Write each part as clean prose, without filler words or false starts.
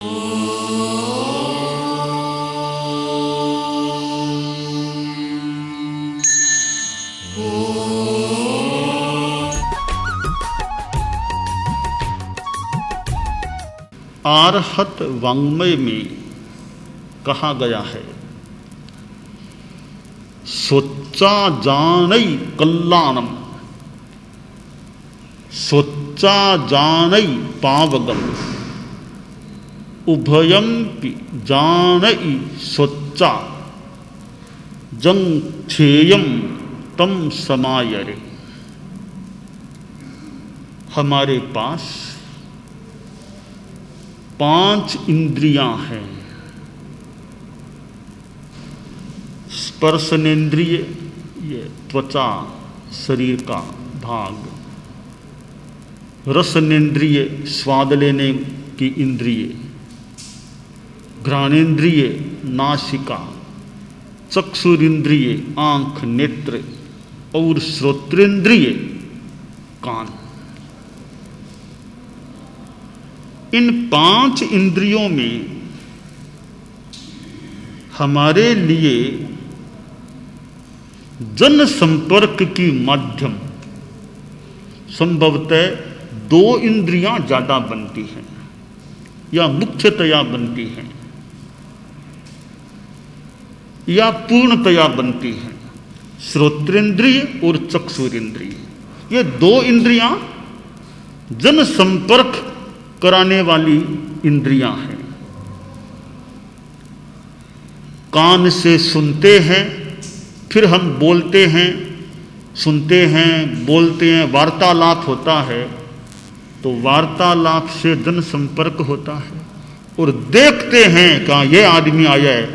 आर्हत वाङ्मय में कहा गया है, सोचा जानई कल्याणम, सोचा जानई पावगम, उभयम्पि जानई सोचा, जंग क्षेयम तम समायरे। हमारे पास 5 इंद्रियां हैं। स्पर्शनेन्द्रिय, ये त्वचा शरीर का भाग। रसनेन्द्रिय, स्वाद लेने की इंद्रिय। घ्राणेन्द्रिय, नासिका। चक्षुरिंद्रिय, आंख नेत्र। और श्रोत्रेंद्रिय, कान। इन 5 इंद्रियों में हमारे लिए जन संपर्क की माध्यम संभवतः 2 इंद्रियां ज्यादा बनती हैं या मुख्यतया बनती हैं या पूर्णतया बनती हैं। श्रोत्रेंद्रिय और चक्षुरेंद्रिय, ये 2 इंद्रियां जन संपर्क कराने वाली इंद्रियां हैं। कान से सुनते हैं, फिर हम बोलते हैं, सुनते हैं, बोलते हैं, वार्तालाप होता है, तो वार्तालाप से जन संपर्क होता है। और देखते हैं कहाँ ये आदमी आया है,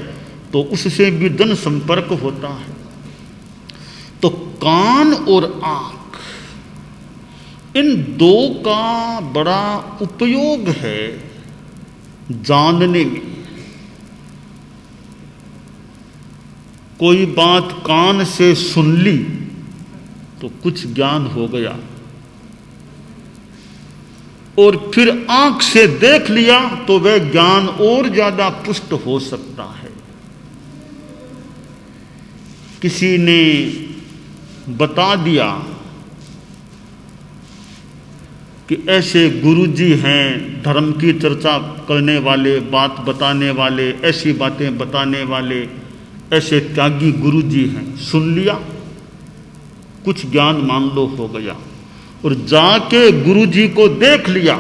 तो उससे भी जन संपर्क होता है। तो कान और आंख, इन 2 का बड़ा उपयोग है जानने में। कोई बात कान से सुन ली तो कुछ ज्ञान हो गया, और फिर आंख से देख लिया तो वह ज्ञान और ज्यादा पुष्ट हो सकता है। किसी ने बता दिया कि ऐसे गुरुजी हैं, धर्म की चर्चा करने वाले, बात बताने वाले, ऐसी बातें बताने वाले, ऐसे त्यागी गुरुजी हैं। सुन लिया, कुछ ज्ञान मान लो हो गया, और जाके गुरुजी को देख लिया,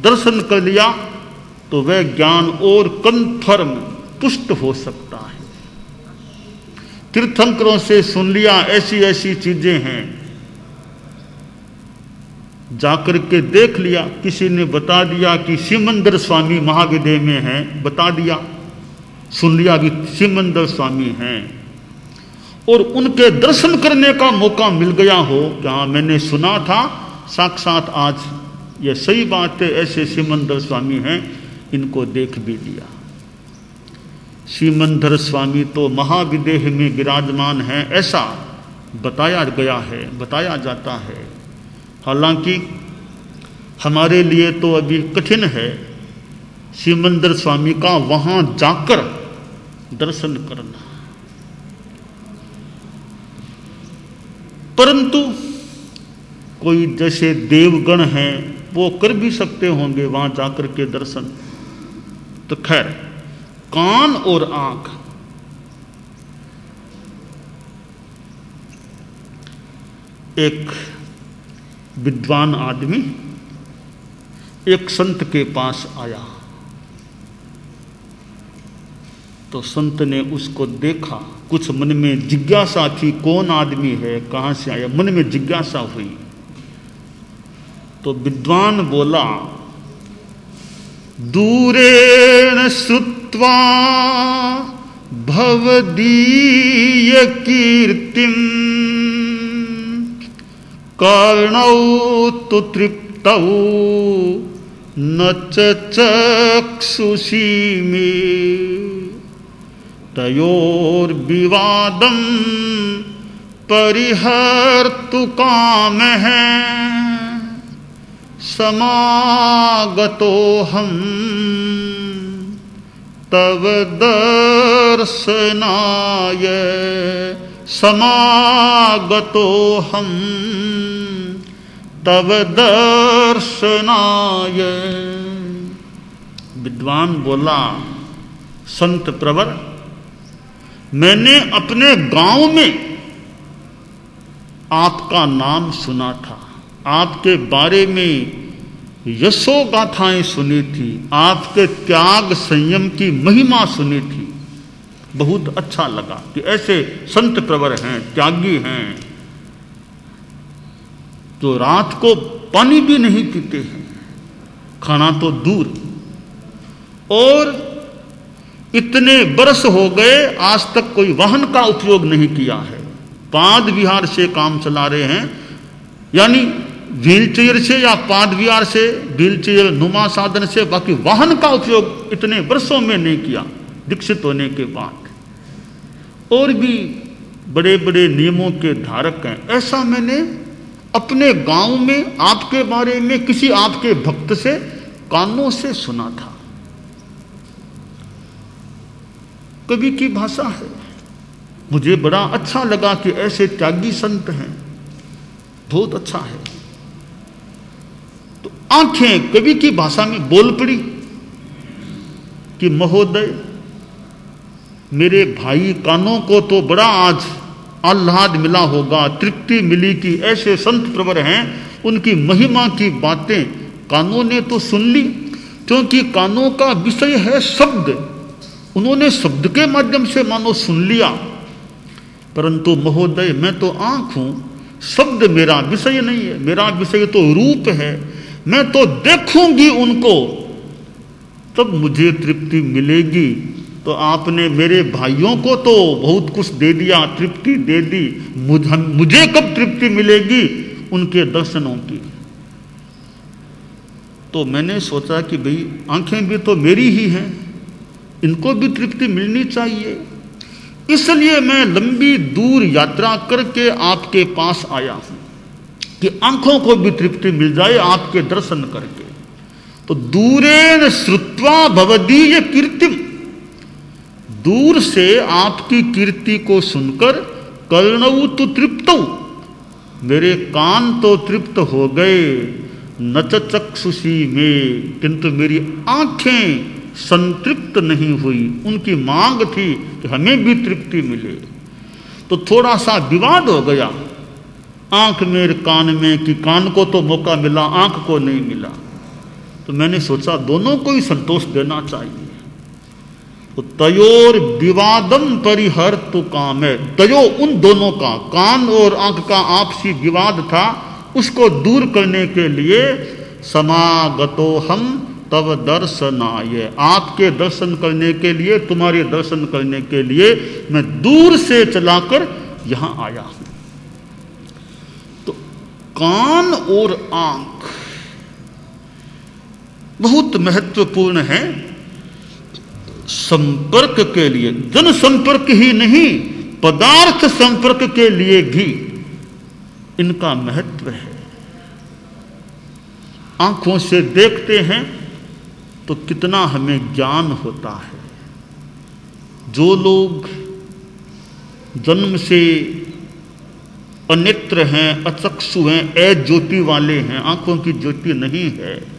दर्शन कर लिया, तो वह ज्ञान और कन्फर्म पुष्ट हो सकता है। तीर्थंकरों से सुन लिया, ऐसी ऐसी चीजें हैं, जाकर के देख लिया, किसी ने बता दिया कि सिमंदर स्वामी महाविद्य में हैं, बता दिया, सुन लिया कि सिमंदर स्वामी हैं, और उनके दर्शन करने का मौका मिल गया हो कि हाँ मैंने सुना था, साक्षात आज ये सही बात है, ऐसे सिमंदर स्वामी हैं, इनको देख भी लिया। सिमंदर स्वामी तो महाविदेह में विराजमान हैं, ऐसा बताया गया है, बताया जाता है। हालांकि हमारे लिए तो अभी कठिन है सिमंदर स्वामी का वहां जाकर दर्शन करना, परंतु कोई जैसे देवगण हैं वो कर भी सकते होंगे वहां जाकर के दर्शन। तो खैर, कान और आंख, एक विद्वान आदमी एक संत के पास आया, तो संत ने उसको देखा, कुछ मन में जिज्ञासा थी, कौन आदमी है, कहाँ से आया, मन में जिज्ञासा हुई। तो विद्वान बोला, दूरेण श्रुत्वा भवदीय कीर्तिम कर्णौ तु तृप्तौ न चक्षुषी मे तयोर्विवादं परिहर्तु कामः समागतो हम तव दर्शनाय समागतो हम, तव दर्शनाय। विद्वान बोला, संत प्रवर, मैंने अपने गांव में आपका नाम सुना था, आपके बारे में यशो गाथाएं सुनी थी, आपके त्याग संयम की महिमा सुनी थी। बहुत अच्छा लगा कि ऐसे संत प्रवर हैं, त्यागी हैं, जो रात को पानी भी नहीं पीते हैं, खाना तो दूर। और इतने बरस हो गए आज तक कोई वाहन का उपयोग नहीं किया है, पाद विहार से काम चला रहे हैं, यानी व्हील चेयर से या पाद विहार से, व्हील चेयर नुमा साधन से, बाकी वाहन का उपयोग इतने वर्षों में नहीं किया दीक्षित होने के बाद। और भी बड़े बड़े नियमों के धारक हैं। ऐसा मैंने अपने गांव में आपके बारे में किसी आपके भक्त से कानों से सुना था। कवि की भाषा है, मुझे बड़ा अच्छा लगा कि ऐसे त्यागी संत हैं, बहुत अच्छा है। तो आंखें कवि की भाषा में बोल पड़ी कि महोदय, मेरे भाई कानों को तो बड़ा आज आह्लाद मिला होगा, तृप्ति मिली कि ऐसे संत प्रवर हैं, उनकी महिमा की बातें कानों ने तो सुन ली, क्योंकि कानों का विषय है शब्द। उन्होंने शब्द के माध्यम से मानो सुन लिया। परंतु महोदय, मैं तो आंख हूं, शब्द मेरा विषय नहीं है, मेरा विषय तो रूप है। मैं तो देखूंगी उनको, तब मुझे तृप्ति मिलेगी। तो आपने मेरे भाइयों को तो बहुत कुछ दे दिया, तृप्ति दे दी, मुझे कब तृप्ति मिलेगी उनके दर्शनों की। तो मैंने सोचा कि भाई आंखें भी तो मेरी ही हैं, इनको भी तृप्ति मिलनी चाहिए। इसलिए मैं लंबी दूर यात्रा करके आपके पास आया हूं कि आंखों को भी तृप्ति मिल जाए आपके दर्शन करके। तो दूरेण श्रुत्वा भवदीय कीर्तिम, दूर से आपकी कीर्ति को सुनकर कर्णौ तु तृप्तौ, मेरे कान तो तृप्त हो गए, न च चक्षुषी में, किंतु मेरी आंखें संतृप्त नहीं हुई। उनकी मांग थी कि हमें भी तृप्ति मिले। तो थोड़ा सा विवाद हो गया आंख में कान में, कि कान को तो मौका मिला, आंख को नहीं मिला। तो मैंने सोचा दोनों को ही संतोष देना चाहिए। तो तयोर विवादम परिहर्तु काम है, तयो उन दोनों का, कान और आंख का आपसी विवाद था, उसको दूर करने के लिए समागतो हम तब दर्शनाय, आपके दर्शन करने के लिए, तुम्हारे दर्शन करने के लिए मैं दूर से चलाकर यहां आया हूं। तो कान और आंख बहुत महत्वपूर्ण है संपर्क के लिए, जन संपर्क ही नहीं, पदार्थ संपर्क के लिए भी इनका महत्व है। आंखों से देखते हैं तो कितना हमें ज्ञान होता है। जो लोग जन्म से अनेत्र हैं, अचक्षु हैं, अज्योति वाले हैं, आंखों की ज्योति नहीं है,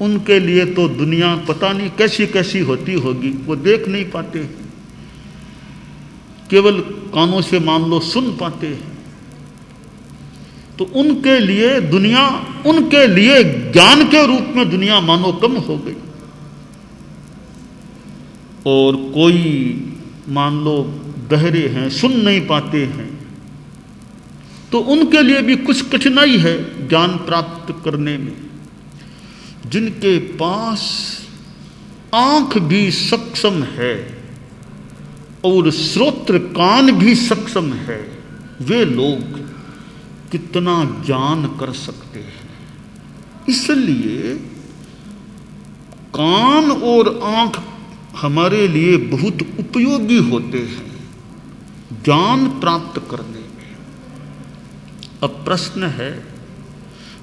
उनके लिए तो दुनिया पता नहीं कैसी कैसी होती होगी, वो देख नहीं पाते हैं, केवल कानों से मान लो सुन पाते हैं। तो उनके लिए दुनिया, उनके लिए ज्ञान के रूप में दुनिया मानो कम हो गई। और कोई मान लो बहरे हैं, सुन नहीं पाते हैं, तो उनके लिए भी कुछ कठिनाई है ज्ञान प्राप्त करने में। जिनके पास आंख भी सक्षम है और श्रोत्र कान भी सक्षम है, वे लोग कितना ज्ञान कर सकते हैं। इसलिए कान और आंख हमारे लिए बहुत उपयोगी होते हैं ज्ञान प्राप्त करने में। अब प्रश्न है,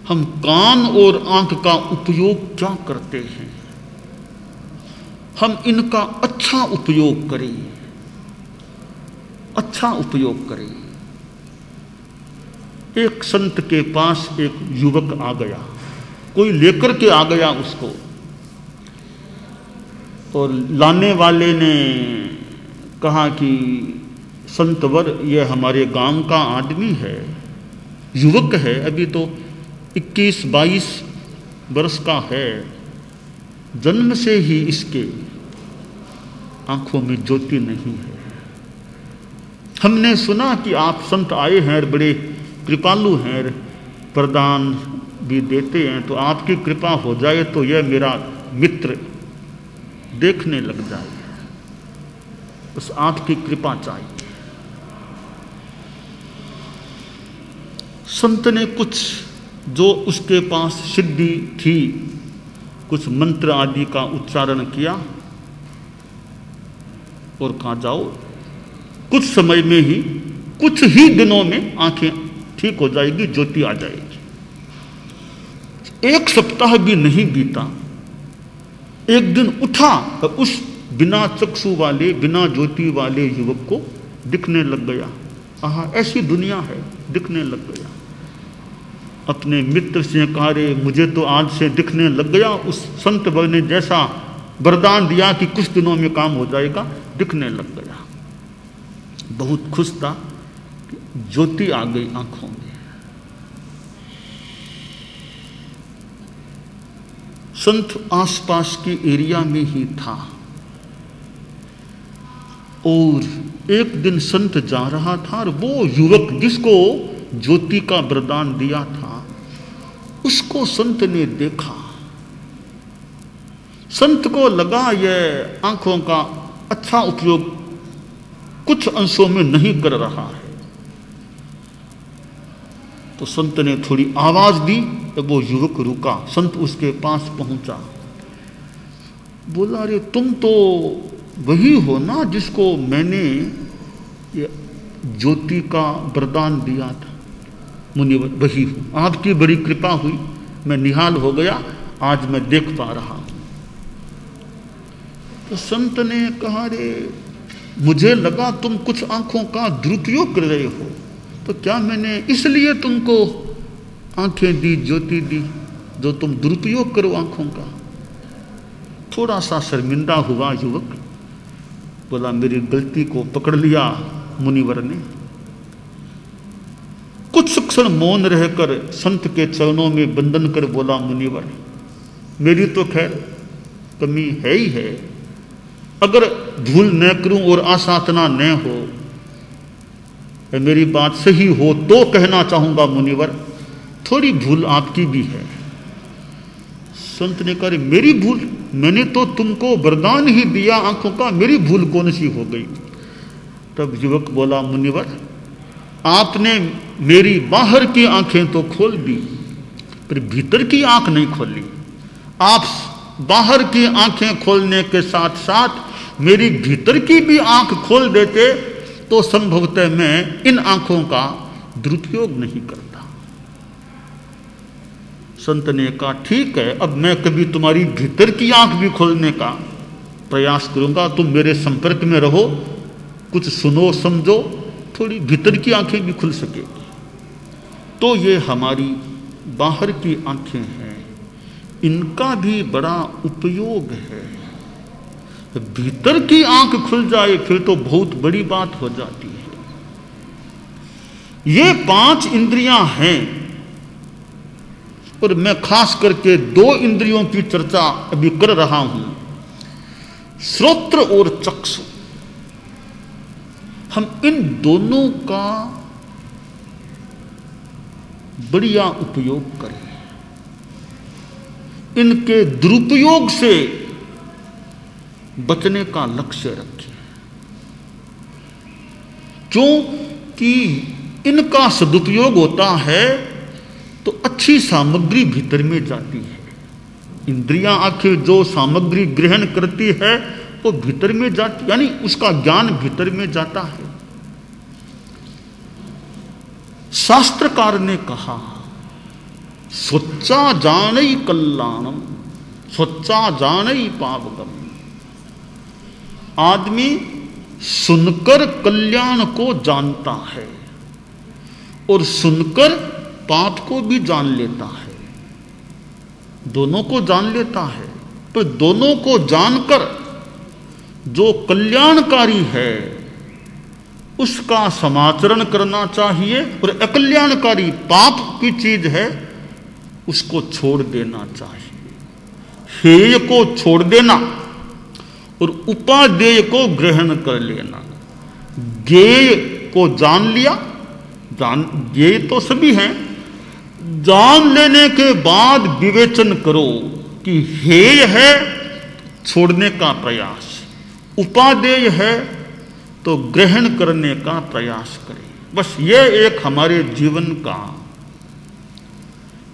हम कान और आंख का उपयोग क्या करते हैं? हम इनका अच्छा उपयोग करें, अच्छा उपयोग करें। एक संत के पास एक युवक आ गया, कोई लेकर के आ गया उसको, और लाने वाले ने कहा कि संतवर यह हमारे गांव का आदमी है, युवक है, अभी तो 21-22 वर्ष का है, जन्म से ही इसके आंखों में ज्योति नहीं है। हमने सुना कि आप संत आए हैं, बड़े कृपालु हैं, वरदान भी देते हैं, तो आपकी कृपा हो जाए तो यह मेरा मित्र देखने लग जाए, बस आपकी कृपा चाहिए। संत ने कुछ जो उसके पास सिद्धि थी, कुछ मंत्र आदि का उच्चारण किया और कहा जाओ, कुछ समय में ही, कुछ ही दिनों में आंखें ठीक हो जाएगी, ज्योति आ जाएगी। 1 सप्ताह भी नहीं बीता, एक दिन उठा और उस बिना चक्षु वाले, बिना ज्योति वाले युवक को दिखने लग गया। आहा, ऐसी दुनिया है, दिखने लग गया। अपने मित्र से कहा, रे मुझे तो आज से दिखने लग गया, उस संत वर ने जैसा वरदान दिया कि कुछ दिनों में काम हो जाएगा, दिखने लग गया। बहुत खुश था, ज्योति आ गई आंखों में। संत आसपास के एरिया में ही था, और एक दिन संत जा रहा था, और वो युवक जिसको ज्योति का वरदान दिया था, उसको संत ने देखा। संत को लगा यह आंखों का अच्छा उपयोग कुछ अंशों में नहीं कर रहा है, तो संत ने थोड़ी आवाज दी, तो वो युवक रुका। संत उसके पास पहुंचा, बोला, अरे तुम तो वही हो ना जिसको मैंने ये ज्योति का वरदान दिया था। मुनिवर, वही हूं, आपकी बड़ी कृपा हुई, मैं निहाल हो गया, आज मैं देख पा रहा हूं। तो संत ने कहा, रे मुझे लगा तुम कुछ आंखों का दुरुपयोग कर रहे हो, तो क्या मैंने इसलिए तुमको आंखें दी, ज्योति दी, जो तुम दुरुपयोग करो आंखों का? थोड़ा सा शर्मिंदा हुआ युवक, बोला, मेरी गलती को पकड़ लिया मुनिवर ने। कुछ क्षण मौन रहकर संत के चरणों में वंदन कर बोला, मुनिवर, मेरी तो खैर कमी है ही है, अगर भूल न करूं और आसाधना न हो, मेरी बात सही हो तो कहना चाहूंगा मुनिवर, थोड़ी भूल आपकी भी है। संत ने कहा, मेरी भूल? मैंने तो तुमको वरदान ही दिया आंखों का, मेरी भूल कौन सी हो गई? तब युवक बोला, मुनिवर, आपने मेरी बाहर की आंखें तो खोल दी, पर भीतर की आंख नहीं खोली। आप बाहर की आंखें खोलने के साथ साथ मेरी भीतर की भी आंख खोल देते तो संभवतः मैं इन आंखों का दुरुपयोग नहीं करता। संत ने कहा, ठीक है, अब मैं कभी तुम्हारी भीतर की आंख भी खोलने का प्रयास करूंगा, तुम मेरे संपर्क में रहो, कुछ सुनो समझो, थोड़ी भीतर की आंखें भी खुल सकेगी। तो ये हमारी बाहर की आंखें हैं, इनका भी बड़ा उपयोग है। भीतर की आंख खुल जाए फिर तो बहुत बड़ी बात हो जाती है। ये 5 इंद्रियां हैं, और मैं खास करके 2 इंद्रियों की चर्चा अभी कर रहा हूं, श्रोत्र और चक्षु। हम इन दोनों का बढ़िया उपयोग करें, इनके दुरुपयोग से बचने का लक्ष्य रखें, क्योंकि इनका सदुपयोग होता है तो अच्छी सामग्री भीतर में जाती है। इंद्रियां आखिर जो सामग्री ग्रहण करती है वो भीतर में जाती, यानी उसका ज्ञान भीतर में जाता है। शास्त्रकार ने कहा, सोचा जानई कल्याणम, सोचा जानई पावकम। आदमी सुनकर कल्याण को जानता है और सुनकर पाप को भी जान लेता है, दोनों को जान लेता है। तो दोनों को जानकर जो कल्याणकारी है उसका समाचरण करना चाहिए, और अकल्याणकारी पाप की चीज है उसको छोड़ देना चाहिए। हेय को छोड़ देना और उपादेय को ग्रहण कर लेना। ज्ञेय को जान लिया, ज्ञेय तो सभी हैं, जान लेने के बाद विवेचन करो कि हेय है, छोड़ने का प्रयास, उपादेय है तो ग्रहण करने का प्रयास करें। बस ये एक हमारे जीवन का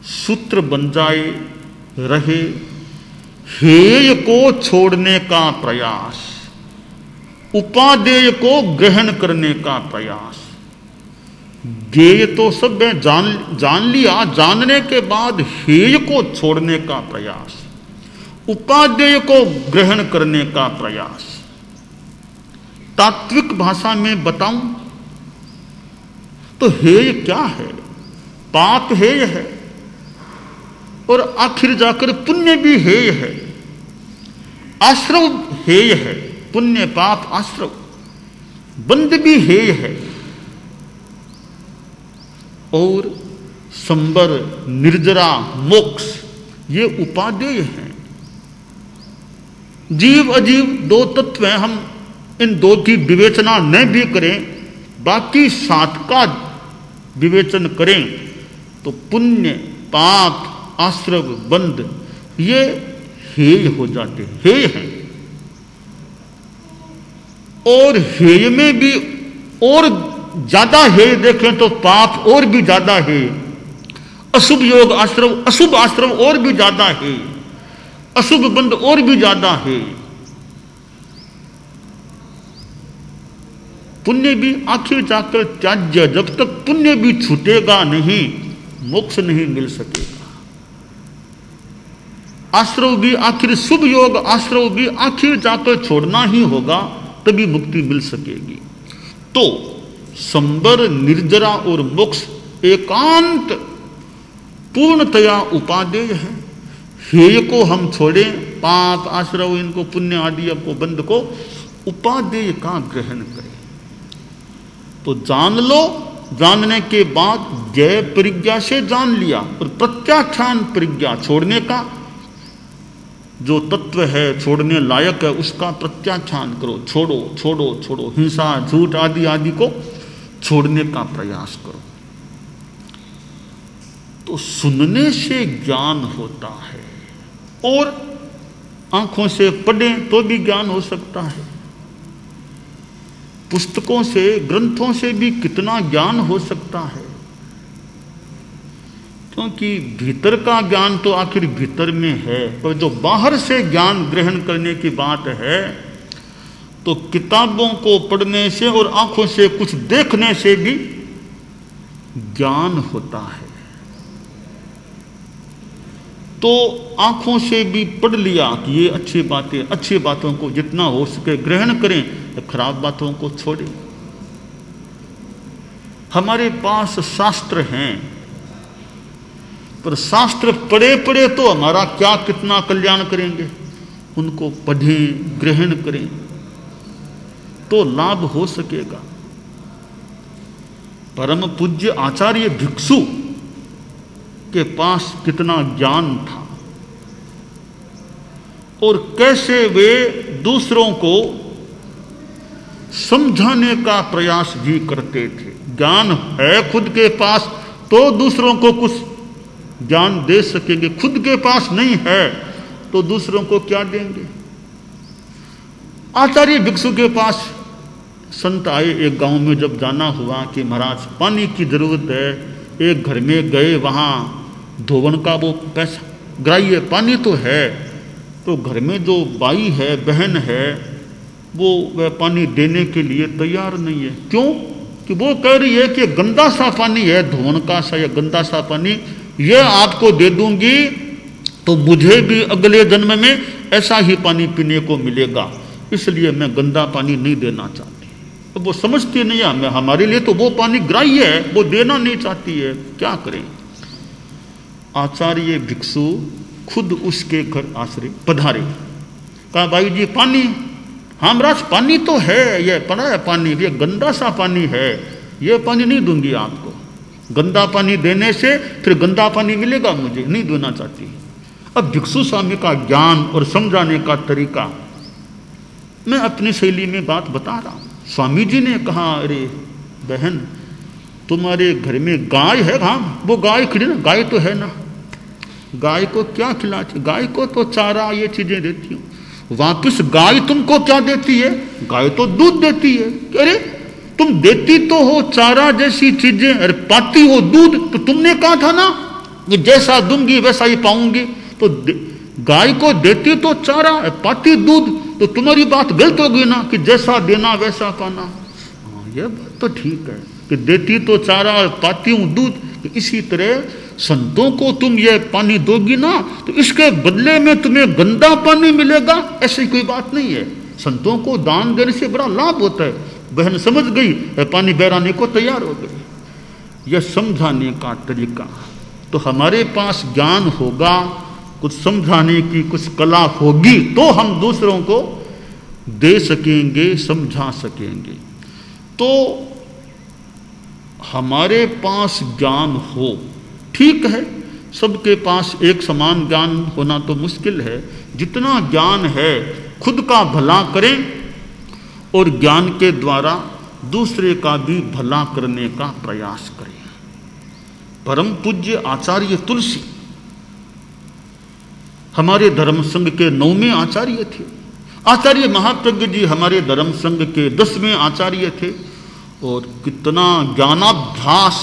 सूत्र बन जाए रहे, हेय को छोड़ने का प्रयास, उपादेय को ग्रहण करने का प्रयास। ज्ञेय तो सब है, जान लिया, जानने के बाद हेय को छोड़ने का प्रयास, उपादेय को ग्रहण करने का प्रयास। तात्विक भाषा में बताऊं तो हेय क्या है? पाप हेय है और आखिर जाकर पुण्य भी हेय है। आश्रव हेय है, पुण्य पाप आश्रव, बंध भी हेय है। और संबर, निर्जरा, मोक्ष ये उपादेय हैं। जीव अजीव दो तत्व हैं, हम इन दो की विवेचना न भी करें, बाकी सात का विवेचन करें तो पुण्य पाप आश्रव बंध ये हेय हो जाते हैं, हेय हैं। और हेय में भी और ज्यादा हेय देखें तो पाप और भी ज्यादा हेय, अशुभ योग आश्रव, अशुभ आश्रव और भी ज्यादा हेय, अशुभ बंध और भी ज्यादा हेय। पुण्य भी आखिर जाकर त्याज्य, जब तक पुण्य भी छूटेगा नहीं मोक्ष नहीं मिल सकेगा। आश्रव भी आखिर, शुभ योग आश्रव भी आखिर जाकर छोड़ना ही होगा, तभी मुक्ति मिल सकेगी। तो संबर, निर्जरा और मोक्ष एकांत पूर्णतया उपादेय है। हेय को हम छोड़ें, पाप आश्रव इनको पुण्य आदि को बंध को, उपादेय का ग्रहण करें। तो जान लो, जानने के बाद जय परिज्ञा से जान लिया, और प्रत्याख्यान परिज्ञा, छोड़ने का जो तत्व है छोड़ने लायक है उसका प्रत्याख्यान करो, छोड़ो छोड़ो छोड़ो, हिंसा झूठ आदि आदि को छोड़ने का प्रयास करो। तो सुनने से ज्ञान होता है, और आंखों से पढ़ें तो भी ज्ञान हो सकता है, पुस्तकों से ग्रंथों से भी कितना ज्ञान हो सकता है, क्योंकि भीतर का ज्ञान तो आखिर भीतर में है। पर जो बाहर से ज्ञान ग्रहण करने की बात है तो किताबों को पढ़ने से और आंखों से कुछ देखने से भी ज्ञान होता है। तो आंखों से भी पढ़ लिया कि ये अच्छी बातें, अच्छी बातों को जितना हो सके ग्रहण करें, खराब बातों को छोड़ें। हमारे पास शास्त्र हैं, पर शास्त्र पढ़े पढ़े तो हमारा क्या कितना कल्याण करेंगे? उनको पढ़ें, ग्रहण करें तो लाभ हो सकेगा। परम पूज्य आचार्य भिक्षु के पास कितना ज्ञान था, और कैसे वे दूसरों को समझाने का प्रयास भी करते थे। ज्ञान है खुद के पास तो दूसरों को कुछ ज्ञान दे सकेंगे, खुद के पास नहीं है तो दूसरों को क्या देंगे? आचार्य भिक्षु के पास संत आए, एक गांव में जब जाना हुआ कि महाराज पानी की जरूरत है, एक घर में गए, वहाँ धोवन का वो पैसा ग्राह्य पानी तो है, तो घर में जो बाई है, बहन है, वो वह पानी देने के लिए तैयार नहीं है। क्यों? कि वो कह रही है कि गंदा सा पानी है, धोवन का सा या गंदा सा पानी, ये आपको दे दूंगी तो मुझे भी अगले जन्म में ऐसा ही पानी पीने को मिलेगा। इसलिए मैं गंदा पानी नहीं देना चाहती। अब वो समझती नहीं है, हमारे लिए तो वो पानी ग्राह्य है, वो देना नहीं चाहती है, क्या करें। आचार्य भिक्षु खुद उसके घर आश्रय पधारे, कहा भाई जी पानी। हाँ महाराज पानी तो है, ये पड़ा है पानी, ये गंदा सा पानी है, ये पानी नहीं दूंगी आपको। गंदा पानी देने से फिर गंदा पानी मिलेगा, मुझे नहीं देना चाहती। अब भिक्षु स्वामी का ज्ञान और समझाने का तरीका मैं अपनी शैली में बात बता रहा हूँ। स्वामी जी ने कहा, अरे बहन तुम्हारे घर में गाय है? हाँ वो गाय खड़ी ना, गाय तो है ना, गाय को क्या खिलाती? गाय को तो चारा ये चीजें देती हूँ। वापिस गाय तुमको क्या देती है? गाय तो दूध देती है। अरे तुम देती तो हो चारा जैसी चीजें, अरे पाती हो दूध। तो तुमने कहा था ना कि जैसा दूंगी वैसा ही पाऊंगी। तो गाय को देती तो चारा, पाती दूध, तो तुम्हारी बात गलत होगी ना कि जैसा देना वैसा पाना। हाँ ये बात तो ठीक है कि देती तो चारा और पाती हूँ दूध। तो इसी तरह संतों को तुम ये पानी दोगी ना तो इसके बदले में तुम्हें गंदा पानी मिलेगा, ऐसी कोई बात नहीं है। संतों को दान देने से बड़ा लाभ होता है। बहन समझ गई, पानी बहराने को तैयार हो गई। यह समझाने का तरीका। तो हमारे पास ज्ञान होगा, कुछ समझाने की कुछ कला होगी, तो हम दूसरों को दे सकेंगे, समझा सकेंगे। तो हमारे पास ज्ञान हो, ठीक है, सबके पास एक समान ज्ञान होना तो मुश्किल है। जितना ज्ञान है खुद का भला करें और ज्ञान के द्वारा दूसरे का भी भला करने का प्रयास करें। परम पूज्य आचार्य तुलसी हमारे धर्म संघ के 9वें आचार्य थे। आचार्य महाप्रज्ञ जी हमारे धर्म संघ के 10वें आचार्य थे। और कितना ज्ञानाभ्यास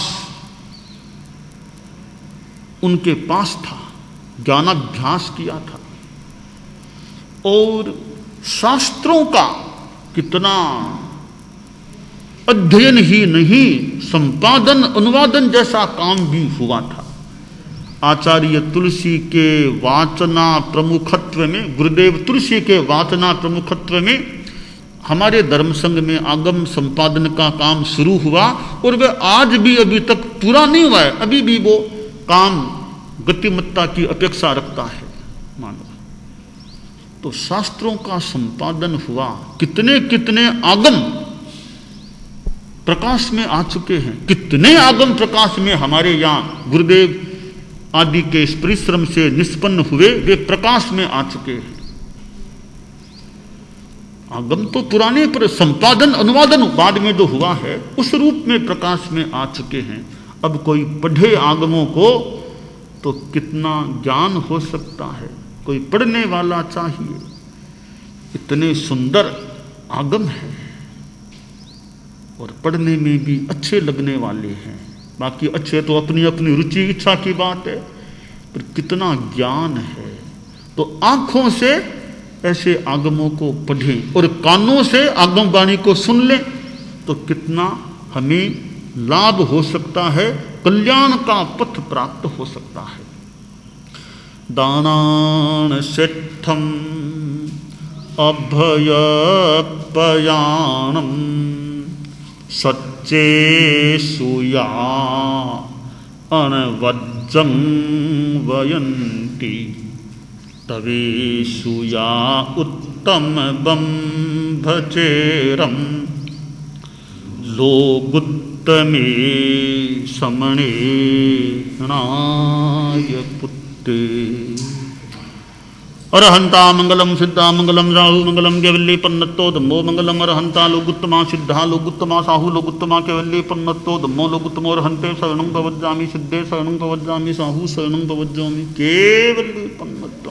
उनके पास था, ज्ञानाभ्यास किया था। और शास्त्रों का कितना अध्ययन ही नहीं, संपादन अनुवादन जैसा काम भी हुआ था। आचार्य तुलसी के वाचना प्रमुखत्व में, गुरुदेव तुलसी के वाचना प्रमुखत्व में हमारे धर्म संघ में आगम संपादन का काम शुरू हुआ। और वह आज भी अभी तक पूरा नहीं हुआ है, अभी भी वो काम गतिमत्ता की अपेक्षा रखता है मानव। तो शास्त्रों का संपादन हुआ, कितने कितने आगम प्रकाश में आ चुके हैं, कितने आगम प्रकाश में हमारे यहाँ गुरुदेव आदि के इस परिश्रम से निष्पन्न हुए, वे प्रकाश में आ चुके हैं। आगम तो पुराने, पर संपादन अनुवादन बाद में जो हुआ है उस रूप में प्रकाश में आ चुके हैं। अब कोई पढ़े आगमों को तो कितना ज्ञान हो सकता है, कोई पढ़ने वाला चाहिए। इतने सुंदर आगम है और पढ़ने में भी अच्छे लगने वाले हैं। बाकी अच्छे तो अपनी अपनी रुचि इच्छा की बात है, पर कितना ज्ञान है। तो आंखों से ऐसे आगमों को पढ़ें और कानों से आगम वाणी को सुन लें तो कितना हमें लाभ हो सकता है, कल्याण का पथ प्राप्त हो सकता है। दानान सिद्धम अभय पयानम सच्चे सुया अनवज्जं वयन्ति तवेषु या उत्तम बंभचेरम लोगुत्तमे समणे नाय पुत्ते। अरहंता मंगलम सिद्धा मंगलम राहु मंगलम केवल्ली पन्नतो धम्मो मंगलम अरहंता लोगुत्तमा सिद्धा लोगुत्तमा साहु लोगुत्तमा केवल्ली पन्नतो धम्मो लोगुत्तमो अरहंते शरणं प्रवज्जामि सिद्धे शरणं प्रवज्जामि साहु शरणं प्रवज्जामि केवल्ली पन्नतो।